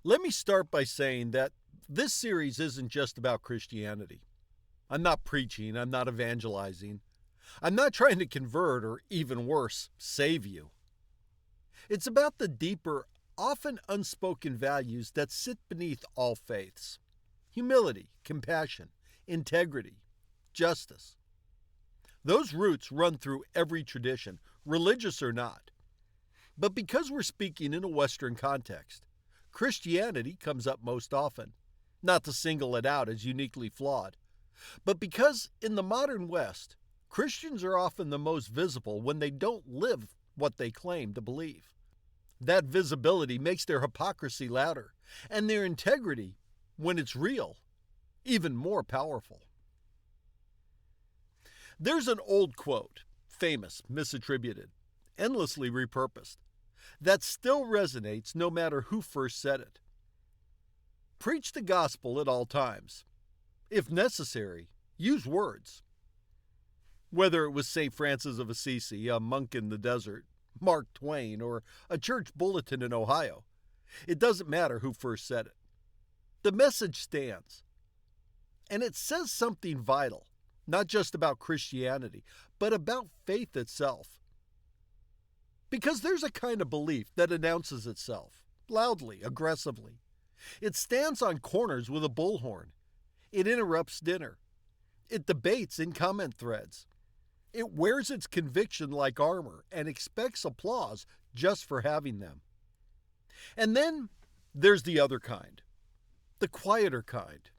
Let me start by saying that this series isn't just about Christianity. I'm not preaching, I'm not evangelizing, I'm not trying to convert or, even worse, save you. It's about the deeper, often unspoken values that sit beneath all faiths: humility, compassion, integrity, justice. Those roots run through every tradition, religious or not. But because we're speaking in a Western context, Christianity comes up most often, not to single it out as uniquely flawed, but because in the modern West, Christians are often the most visible when they don't live what they claim to believe. That visibility makes their hypocrisy louder, and their integrity, when it's real, even more powerful. There's an old quote, famous, misattributed, endlessly repurposed, that still resonates no matter who first said it. Preach the gospel at all times. If necessary, use words. Whether it was St. Francis of Assisi, a monk in the desert, Mark Twain, or a church bulletin in Ohio, it doesn't matter who first said it. The message stands. And it says something vital, not just about Christianity, but about faith itself. Because there's a kind of belief that announces itself, loudly, aggressively. It stands on corners with a bullhorn. It interrupts dinner. It debates in comment threads. It wears its conviction like armor and expects applause just for having them. And then there's the other kind, the quieter kind,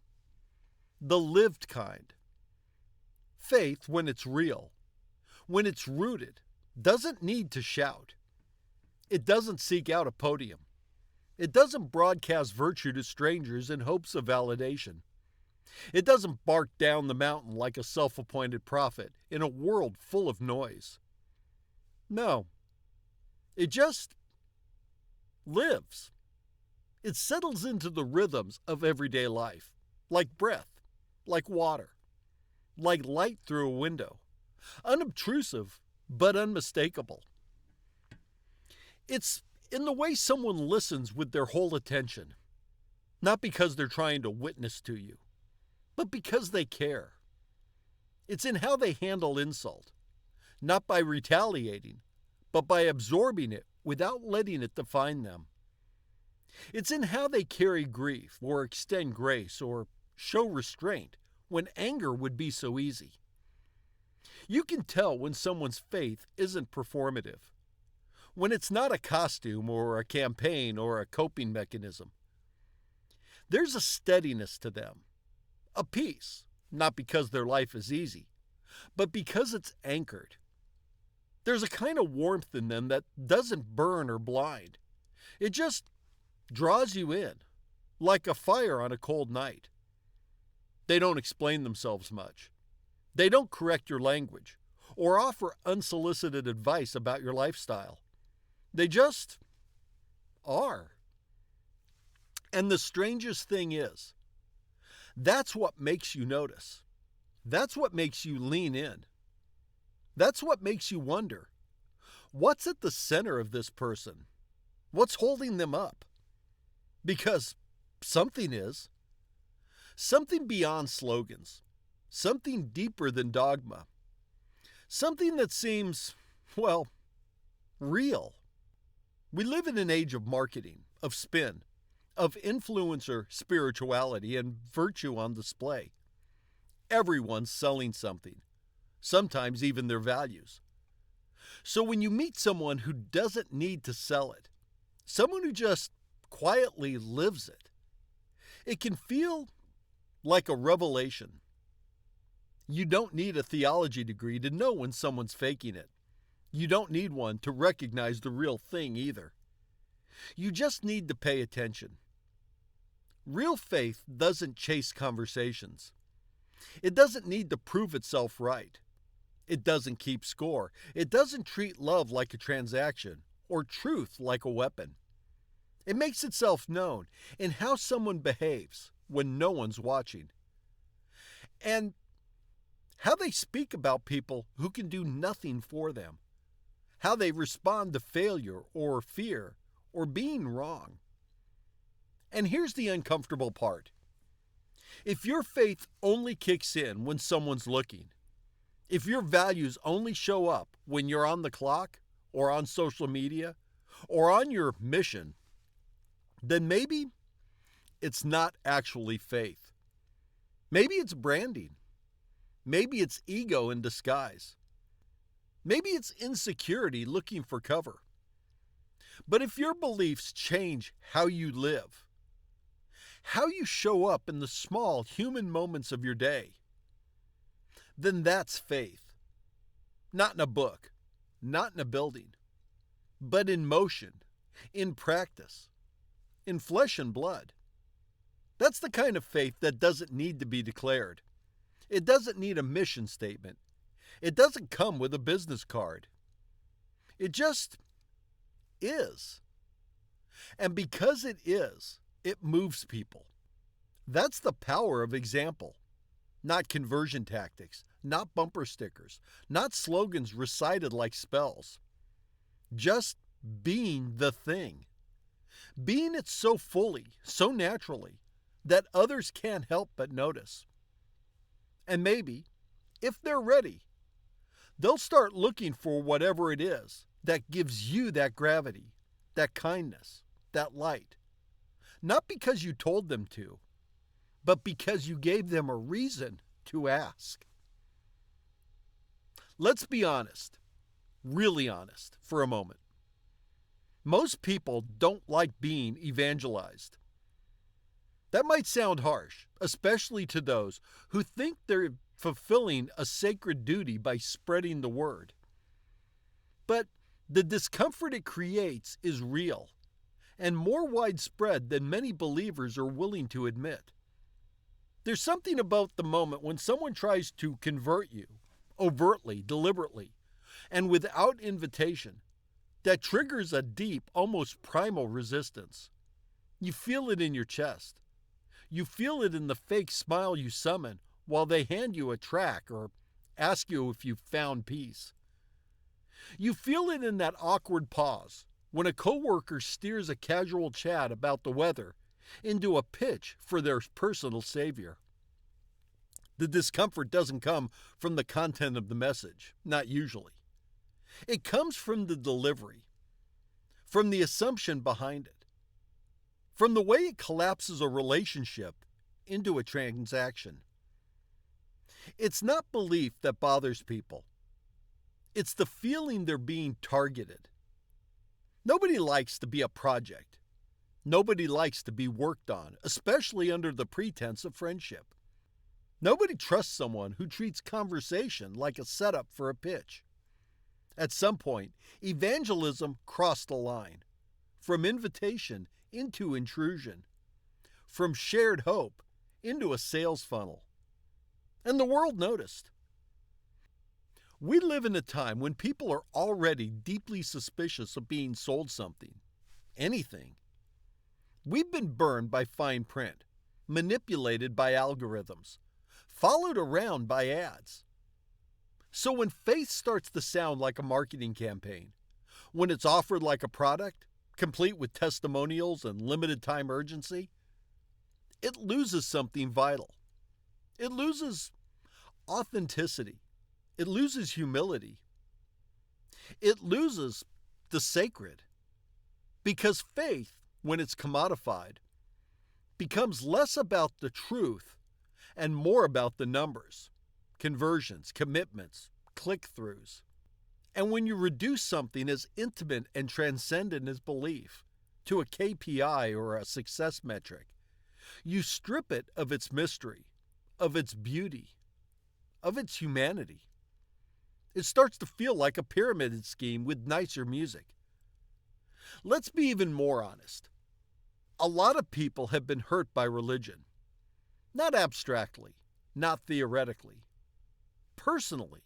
the lived kind. Faith, when it's real, when it's rooted, doesn't need to shout. It doesn't seek out a podium. It doesn't broadcast virtue to strangers in hopes of validation. It doesn't bark down the mountain like a self-appointed prophet in a world full of noise. No, it just lives. It settles into the rhythms of everyday life, like breath, like water, like light through a window, unobtrusive but unmistakable. It's in the way someone listens with their whole attention, not because they're trying to witness to you, but because they care. It's in how they handle insult, not by retaliating, but by absorbing it without letting it define them. It's in how they carry grief or extend grace or show restraint when anger would be so easy. You can tell when someone's faith isn't performative, when it's not a costume or a campaign or a coping mechanism. There's a steadiness to them, a peace, not because their life is easy, but because it's anchored. There's a kind of warmth in them that doesn't burn or blind. It just draws you in, like a fire on a cold night. They don't explain themselves much. They don't correct your language or offer unsolicited advice about your lifestyle. They just are. And the strangest thing is, that's what makes you notice. That's what makes you lean in. That's what makes you wonder, what's at the center of this person? What's holding them up? Because something is. Something beyond slogans. Something deeper than dogma. Something that seems, well, real. We live in an age of marketing, of spin, of influencer spirituality and virtue on display. Everyone's selling something, sometimes even their values. So when you meet someone who doesn't need to sell it, someone who just quietly lives it, it can feel like a revelation. You don't need a theology degree to know when someone's faking it. You don't need one to recognize the real thing either. You just need to pay attention. Real faith doesn't chase conversations. It doesn't need to prove itself right. It doesn't keep score. It doesn't treat love like a transaction or truth like a weapon. It makes itself known in how someone behaves when no one's watching, and how they speak about people who can do nothing for them, how they respond to failure or fear or being wrong. And here's the uncomfortable part. If your faith only kicks in when someone's looking, if your values only show up when you're on the clock or on social media or on your mission, then maybe it's not actually faith. Maybe it's branding. Maybe it's ego in disguise. Maybe it's insecurity looking for cover. But if your beliefs change how you live, how you show up in the small human moments of your day, then that's faith. Not in a book, not in a building, but in motion, in practice, in flesh and blood. That's the kind of faith that doesn't need to be declared. It doesn't need a mission statement. It doesn't come with a business card. It just is. And because it is, it moves people. That's the power of example. Not conversion tactics, not bumper stickers, not slogans recited like spells. Just being the thing. Being it so fully, so naturally, that others can't help but notice. And maybe, if they're ready, they'll start looking for whatever it is that gives you that gravity, that kindness, that light. Not because you told them to, but because you gave them a reason to ask. Let's be honest, really honest, for a moment. Most people don't like being evangelized. That might sound harsh, especially to those who think they're fulfilling a sacred duty by spreading the word. But the discomfort it creates is real and more widespread than many believers are willing to admit. There's something about the moment when someone tries to convert you, overtly, deliberately, and without invitation, that triggers a deep, almost primal resistance. You feel it in your chest. You feel it in the fake smile you summon while they hand you a tract or ask you if you've found peace. You feel it in that awkward pause when a coworker steers a casual chat about the weather into a pitch for their personal savior. The discomfort doesn't come from the content of the message, not usually. It comes from the delivery, from the assumption behind it, from the way it collapses a relationship into a transaction. It's not belief that bothers people. It's the feeling they're being targeted. Nobody likes to be a project. Nobody likes to be worked on, especially under the pretense of friendship. Nobody trusts someone who treats conversation like a setup for a pitch. At some point, evangelism crossed a line, from invitation into intrusion, from shared hope into a sales funnel. And the world noticed. We live in a time when people are already deeply suspicious of being sold something, anything. We've been burned by fine print, manipulated by algorithms, followed around by ads. So when faith starts to sound like a marketing campaign, when it's offered like a product, complete with testimonials and limited time urgency, it loses something vital. It loses authenticity. It loses humility. It loses the sacred. Because faith, when it's commodified, becomes less about the truth and more about the numbers, conversions, commitments, click-throughs. And when you reduce something as intimate and transcendent as belief to a KPI or a success metric, you strip it of its mystery, of its beauty, of its humanity. It starts to feel like a pyramid scheme with nicer music. Let's be even more honest. A lot of people have been hurt by religion. Not abstractly, not theoretically. Personally.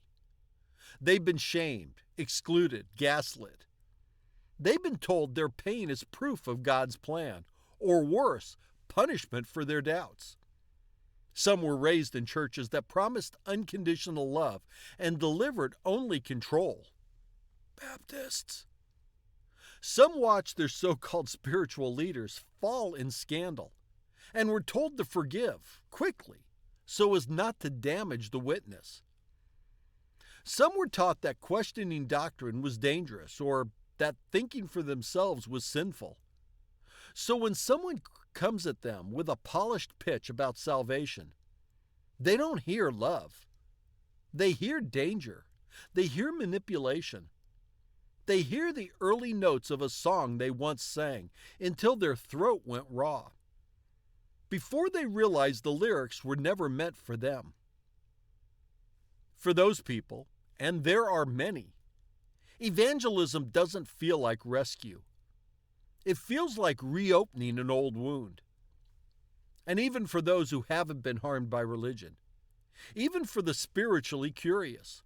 They've been shamed, excluded, gaslit. They've been told their pain is proof of God's plan, or worse, punishment for their doubts. Some were raised in churches that promised unconditional love and delivered only control. Baptists. Some watch their so-called spiritual leaders fall in scandal and were told to forgive quickly so as not to damage the witness. Some were taught that questioning doctrine was dangerous or that thinking for themselves was sinful. So when someone comes at them with a polished pitch about salvation, they don't hear love. They hear danger. They hear manipulation. They hear the early notes of a song they once sang until their throat went raw, before they realized the lyrics were never meant for them. For those people, and there are many, evangelism doesn't feel like rescue. It feels like reopening an old wound. And even for those who haven't been harmed by religion, even for the spiritually curious,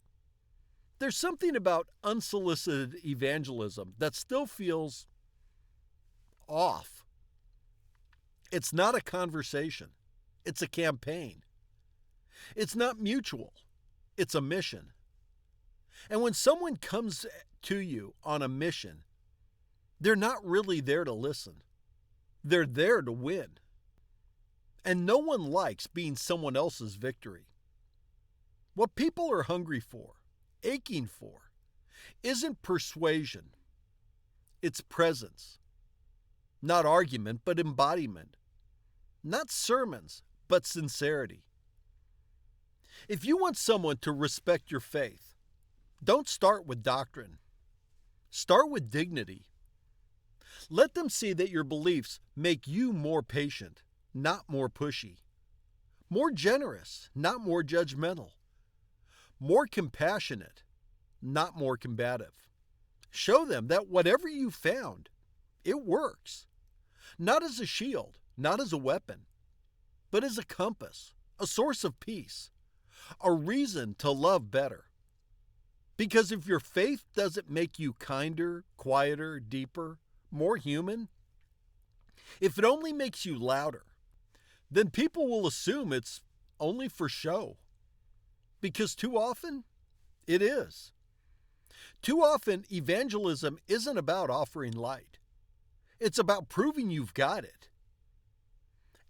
there's something about unsolicited evangelism that still feels off. It's not a conversation. It's a campaign. It's not mutual. It's a mission. And when someone comes to you on a mission, they're not really there to listen. They're there to win. And no one likes being someone else's victory. What people are hungry for, aching for, isn't persuasion. It's presence. Not argument, but embodiment. Not sermons, but sincerity. If you want someone to respect your faith, don't start with doctrine. Start with dignity. Let them see that your beliefs make you more patient, not more pushy. More generous, not more judgmental. More compassionate, not more combative. Show them that whatever you found, it works. Not as a shield, not as a weapon, but as a compass, a source of peace, a reason to love better. Because if your faith doesn't make you kinder, quieter, deeper, more human, if it only makes you louder, then people will assume it's only for show. Because too often, it is. Too often, evangelism isn't about offering light. It's about proving you've got it.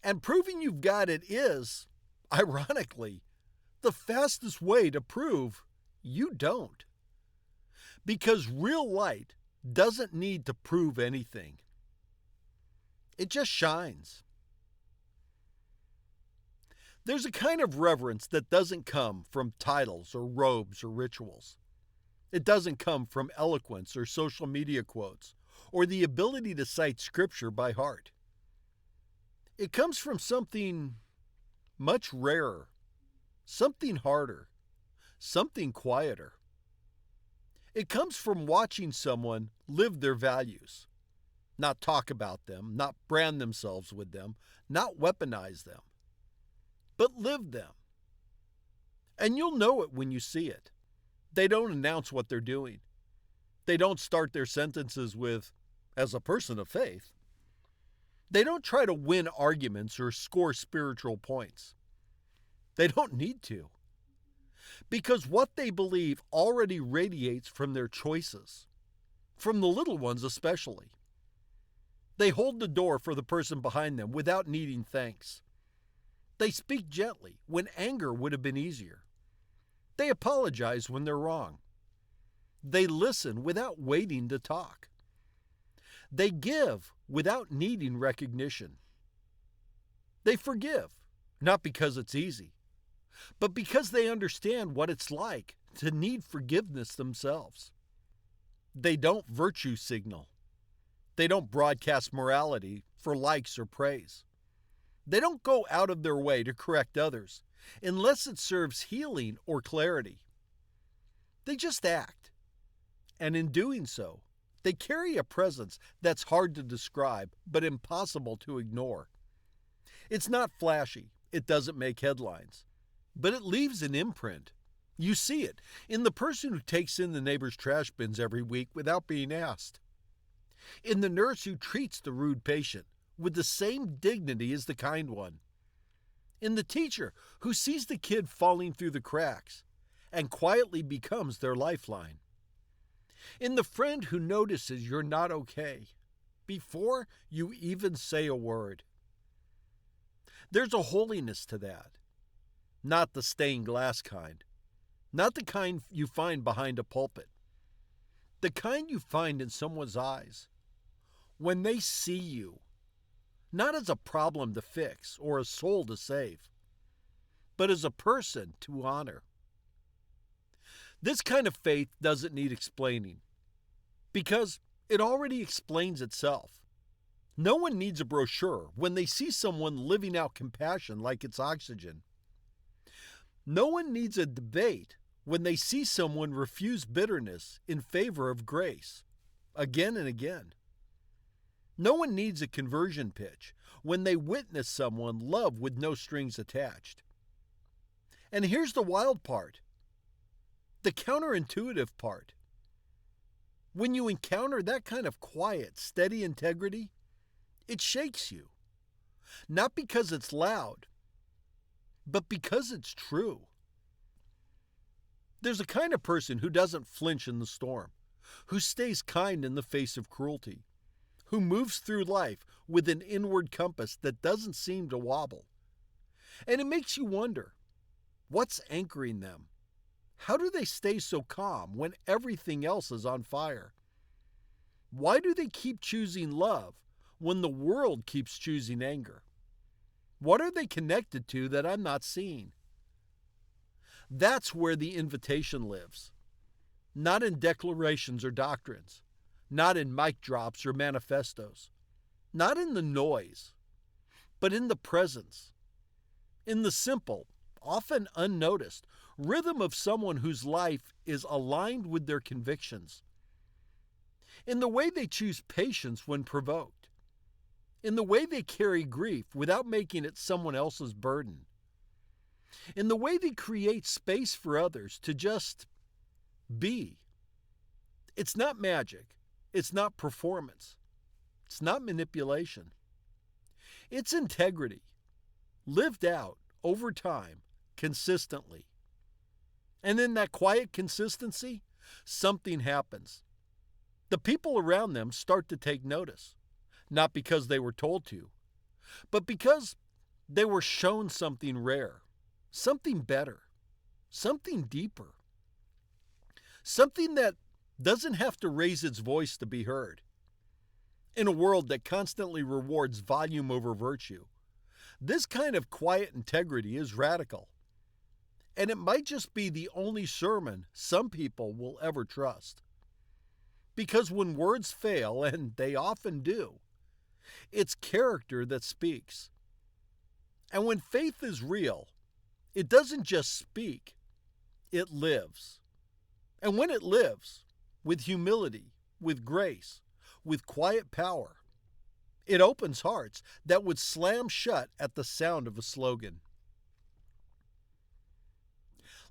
And proving you've got it is, ironically, the fastest way to prove you don't. Because real light doesn't need to prove anything. It just shines. There's a kind of reverence that doesn't come from titles or robes or rituals. It doesn't come from eloquence or social media quotes or the ability to cite scripture by heart. It comes from something much rarer, something harder, something quieter. It comes from watching someone live their values, not talk about them, not brand themselves with them, not weaponize them, but live them. And you'll know it when you see it. They don't announce what they're doing. They don't start their sentences with, "as a person of faith." They don't try to win arguments or score spiritual points. They don't need to. Because what they believe already radiates from their choices, from the little ones especially. They hold the door for the person behind them without needing thanks. They speak gently when anger would have been easier. They apologize when they're wrong. They listen without waiting to talk. They give without needing recognition. They forgive, not because it's easy, but because they understand what it's like to need forgiveness themselves. They don't virtue signal. They don't broadcast morality for likes or praise. They don't go out of their way to correct others unless it serves healing or clarity. They just act. And in doing so, they carry a presence that's hard to describe but impossible to ignore. It's not flashy. It doesn't make headlines. But it leaves an imprint. You see it in the person who takes in the neighbor's trash bins every week without being asked. In the nurse who treats the rude patient with the same dignity as the kind one. In the teacher who sees the kid falling through the cracks and quietly becomes their lifeline. in the friend who notices you're not okay before you even say a word. There's a holiness to that, not the stained glass kind, not the kind you find behind a pulpit, the kind you find in someone's eyes when they see you, not as a problem to fix or a soul to save, but as a person to honor. This kind of faith doesn't need explaining, because it already explains itself. No one needs a brochure when they see someone living out compassion like it's oxygen. No one needs a debate when they see someone refuse bitterness in favor of grace, again and again. No one needs a conversion pitch when they witness someone love with no strings attached. And here's the wild part, the counterintuitive part. When you encounter that kind of quiet, steady integrity, it shakes you. Not because it's loud, but because it's true. There's a kind of person who doesn't flinch in the storm, who stays kind in the face of cruelty, who moves through life with an inward compass that doesn't seem to wobble. And it makes you wonder, what's anchoring them? How do they stay so calm when everything else is on fire? Why do they keep choosing love when the world keeps choosing anger? What are they connected to that I'm not seeing? That's where the invitation lives. Not in declarations or doctrines, not in mic drops or manifestos, not in the noise, but in the presence, in the simple, often unnoticed, rhythm of someone whose life is aligned with their convictions, in the way they choose patience when provoked, in the way they carry grief without making it someone else's burden, in the way they create space for others to just be. It's not magic. It's not performance. It's not manipulation. It's integrity, lived out over time, consistently. And in that quiet consistency, something happens. The people around them start to take notice, not because they were told to, but because they were shown something rare, something better, something deeper, something that doesn't have to raise its voice to be heard. In a world that constantly rewards volume over virtue, this kind of quiet integrity is radical. And it might just be the only sermon some people will ever trust. Because when words fail, and they often do, it's character that speaks. And when faith is real, it doesn't just speak, it lives. And when it lives, with humility, with grace, with quiet power, it opens hearts that would slam shut at the sound of a slogan.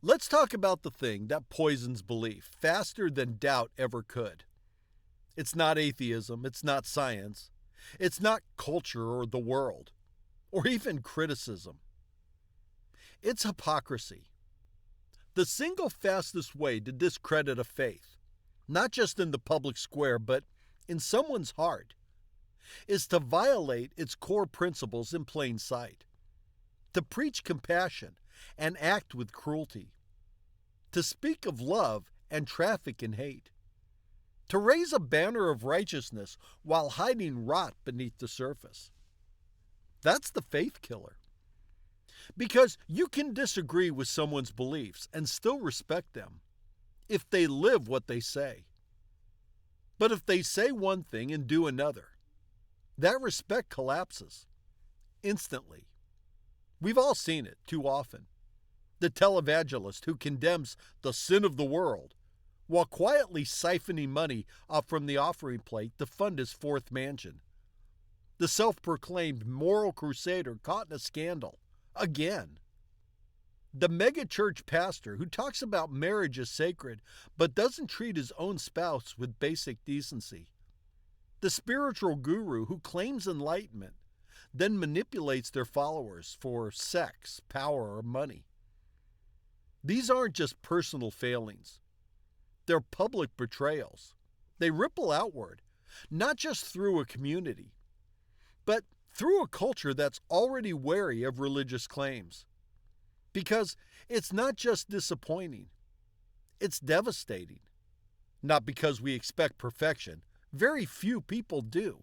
Let's talk about the thing that poisons belief faster than doubt ever could. It's not atheism, it's not science, it's not culture or the world, or even criticism. It's hypocrisy. The single fastest way to discredit a faith, not just in the public square, but in someone's heart, is to violate its core principles in plain sight, to preach compassion and act with cruelty, to speak of love and traffic in hate, to raise a banner of righteousness while hiding rot beneath the surface. That's the faith killer. Because you can disagree with someone's beliefs and still respect them if they live what they say. But if they say one thing and do another, that respect collapses instantly. We've all seen it too often. The televangelist who condemns the sin of the world while quietly siphoning money up from the offering plate to fund his fourth mansion. The self-proclaimed moral crusader caught in a scandal, again. The megachurch pastor who talks about marriage as sacred but doesn't treat his own spouse with basic decency. The spiritual guru who claims enlightenment, then manipulates their followers for sex, power, or money. These aren't just personal failings. They're public betrayals. They ripple outward, not just through a community, but through a culture that's already wary of religious claims. Because it's not just disappointing, it's devastating. Not because we expect perfection, very few people do,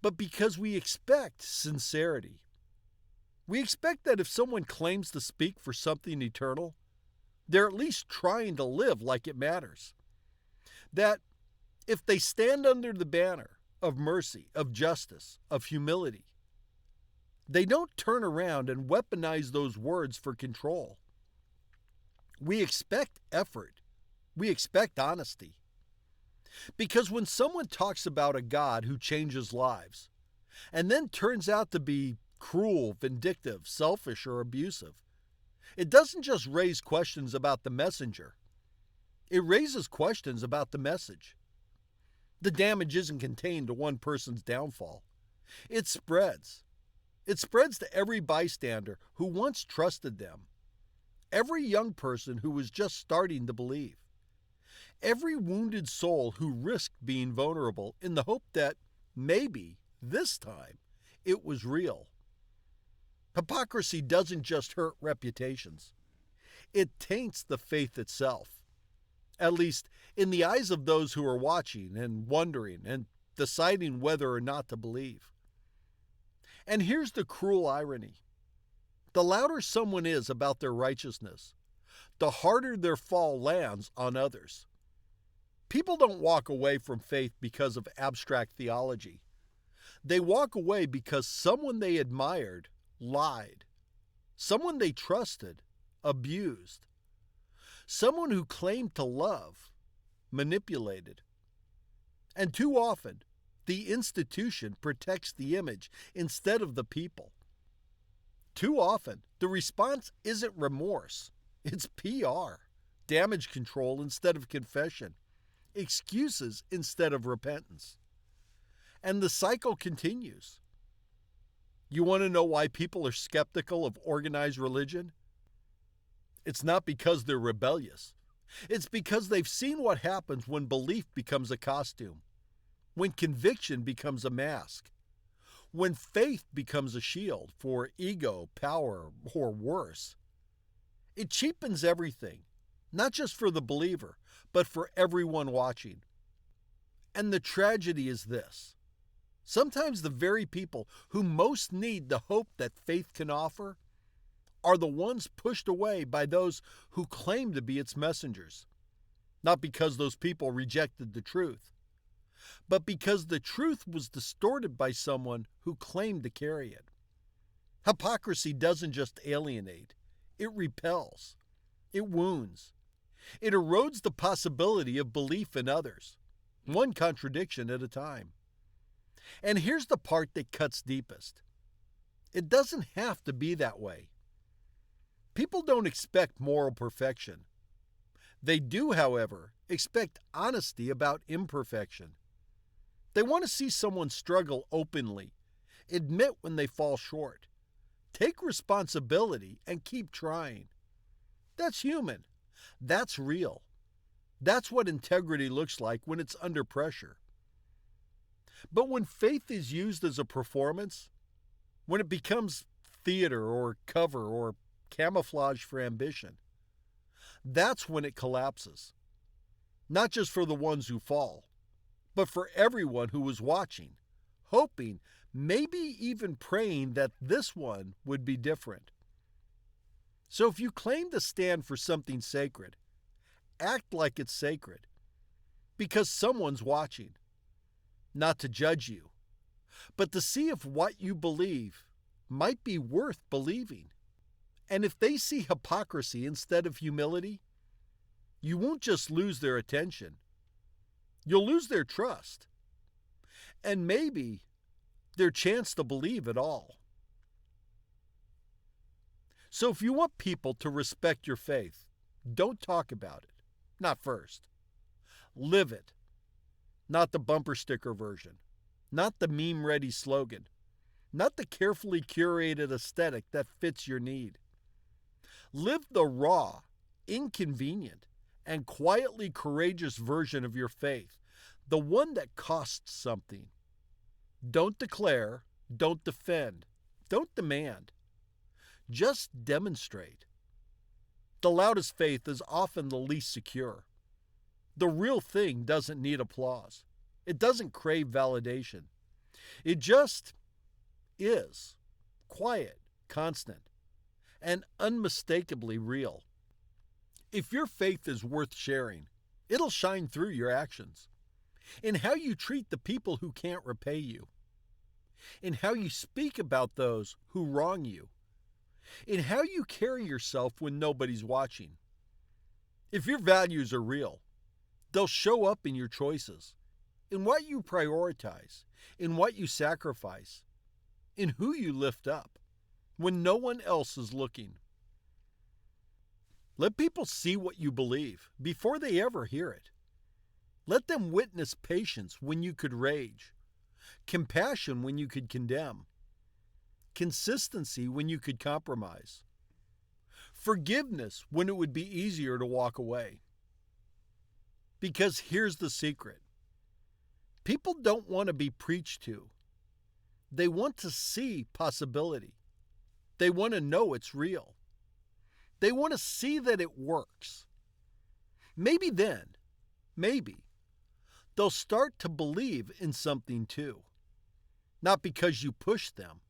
but because we expect sincerity. We expect that if someone claims to speak for something eternal, they're at least trying to live like it matters. That if they stand under the banner of mercy, of justice, of humility, they don't turn around and weaponize those words for control. We expect effort. We expect honesty. Because when someone talks about a God who changes lives, and then turns out to be cruel, vindictive, selfish, or abusive, it doesn't just raise questions about the messenger. It raises questions about the message. The damage isn't contained to one person's downfall. It spreads. It spreads to every bystander who once trusted them, every young person who was just starting to believe, every wounded soul who risked being vulnerable in the hope that maybe this time it was real. Hypocrisy doesn't just hurt reputations. It taints the faith itself, at least in the eyes of those who are watching and wondering and deciding whether or not to believe. And here's the cruel irony. The louder someone is about their righteousness, the harder their fall lands on others. People don't walk away from faith because of abstract theology. They walk away because someone they admired lied. Someone they trusted abused. Someone who claimed to love manipulated. And too often, the institution protects the image instead of the people. Too often, the response isn't remorse. It's PR. Damage control instead of confession. Excuses instead of repentance. And the cycle continues. You want to know why people are skeptical of organized religion? It's not because they're rebellious. It's because they've seen what happens when belief becomes a costume, when conviction becomes a mask, when faith becomes a shield for ego, power, or worse. It cheapens everything, not just for the believer, but for everyone watching. And the tragedy is this. Sometimes the very people who most need the hope that faith can offer are the ones pushed away by those who claim to be its messengers. Not because those people rejected the truth, but because the truth was distorted by someone who claimed to carry it. Hypocrisy doesn't just alienate, it repels, it wounds, it erodes the possibility of belief in others, one contradiction at a time. And here's the part that cuts deepest. It doesn't have to be that way. People don't expect moral perfection. They do, however, expect honesty about imperfection. They want to see someone struggle openly, admit when they fall short, take responsibility, and keep trying. That's human. That's real. That's what integrity looks like when it's under pressure. But when faith is used as a performance, when it becomes theater or cover or camouflage for ambition, that's when it collapses. Not just for the ones who fall, but for everyone who was watching, hoping, maybe even praying that this one would be different. So if you claim to stand for something sacred, act like it's sacred, because someone's watching. Not to judge you, but to see if what you believe might be worth believing. And if they see hypocrisy instead of humility, you won't just lose their attention. You'll lose their trust. And maybe their chance to believe at all. So if you want people to respect your faith, don't talk about it. Not first. Live it. Not the bumper sticker version, not the meme-ready slogan, not the carefully curated aesthetic that fits your need. Live the raw, inconvenient, and quietly courageous version of your faith, the one that costs something. Don't declare, don't defend, don't demand. Just demonstrate. The loudest faith is often the least secure. The real thing doesn't need applause. It doesn't crave validation. It just is, quiet, constant, and unmistakably real. If your faith is worth sharing, it'll shine through your actions, in how you treat the people who can't repay you, in how you speak about those who wrong you, in how you carry yourself when nobody's watching. If your values are real, they'll show up in your choices, in what you prioritize, in what you sacrifice, in who you lift up, when no one else is looking. Let people see what you believe before they ever hear it. Let them witness patience when you could rage, compassion when you could condemn, consistency when you could compromise, forgiveness when it would be easier to walk away. Because here's the secret. People don't want to be preached to. They want to see possibility. They want to know it's real. They want to see that it works. Maybe then, they'll start to believe in something too. Not because you pushed them.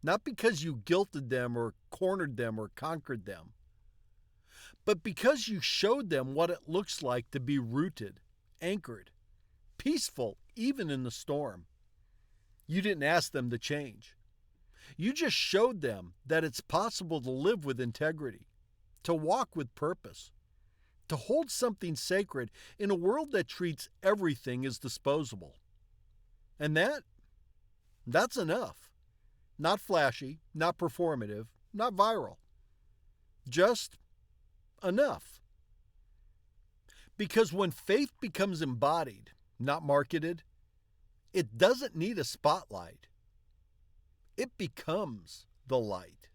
Not because you guilted them or cornered them or conquered them. But because you showed them what it looks like to be rooted, anchored, peaceful even in the storm. You didn't ask them to change. You just showed them that it's possible to live with integrity, to walk with purpose, to hold something sacred in a world that treats everything as disposable. And that's enough. Not flashy, not performative, not viral. Just enough. Because when faith becomes embodied, not marketed, it doesn't need a spotlight. It becomes the light.